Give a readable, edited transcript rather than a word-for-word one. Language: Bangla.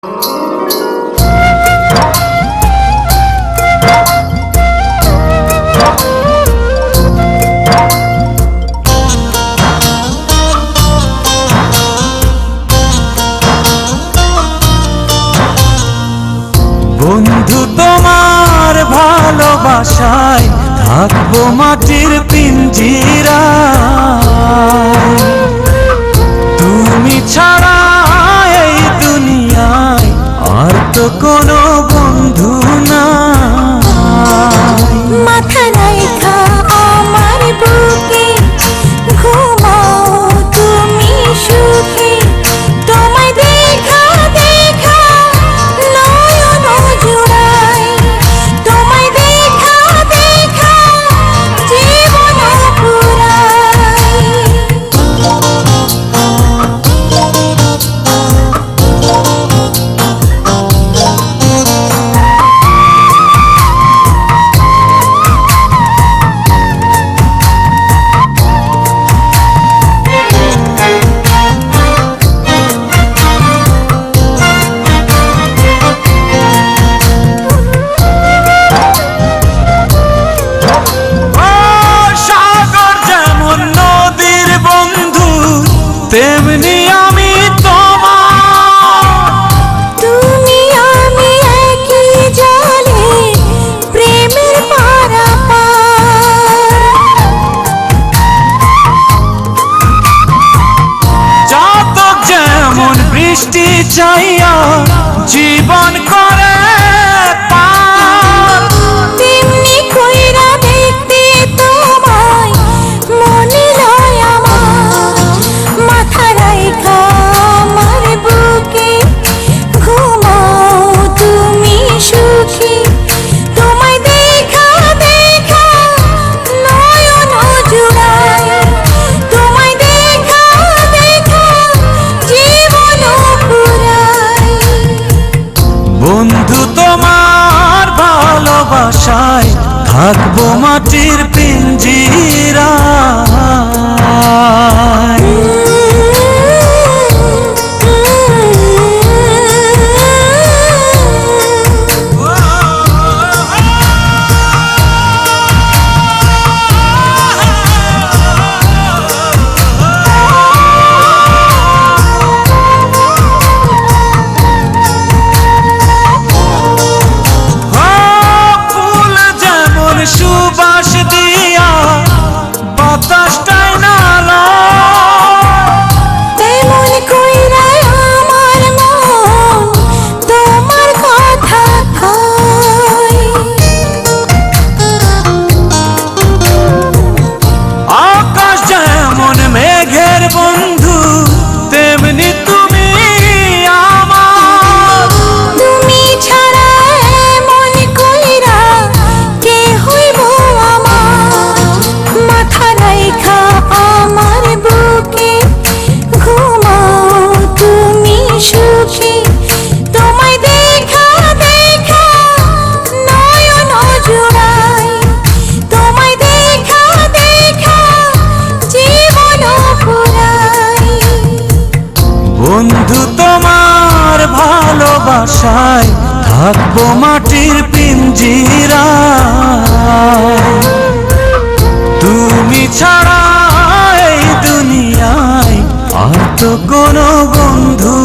বন্ধু তোমার ভালোবাসায় থাকবো মাটির পিঞ্জিরায়। তুমি ছাড়া এই দুনিয়ায় আর তো কোনো বন্ধু নাই। মাথা রাইখা আমার বুকে ঘুমাও তুমি সুখে, তোমায় দেখা দেখা নয়ন জুড়াই, তোমায় দেখা দেখা জীবন পুরাই। তেমনি আমি তোমার, তুমি আমি একই জলে প্রেমের পারাপার। চাতক যেমন বৃষ্টি চাইয়া জীবন করে পার, তেমনি কইরা দেখতে তোমায় মনে লয় আমার। মাথা রাইখা আমার বুকে ঘুমাও তুমি সুখী, তোমায় দেখা দেখা নয়ন জুড়াই, তোমায় দেখা দেখা জীবন পুরাই। বন্ধু তোমার ভালোবাসায় থাকবো মাটির পিঞ্জিরায়। সুবাস দিয়া বাতাসটাই নালা, তেমন কইরা আমার মন তোমার কথা কয়। আকাশ যেমন মেঘের বন্ধু তেমনি তুমি আমার। তুমি ছাড়া এমন কইরা কে হইব আমার। মাথা রাইখা আমার বুকে ঘুমাও তুমি সুখী, তোমায় দেখা দেখা নয়ন জুড়াই, তোমায় দেখা দেখা জীবন পুরাই। বন্ধু তোমার ভালোবাসায় থাকবো মাটির পিঞ্জিরায়। তুমি ছাড়া এই দুনিয়ায় আর তো কোনো বন্ধু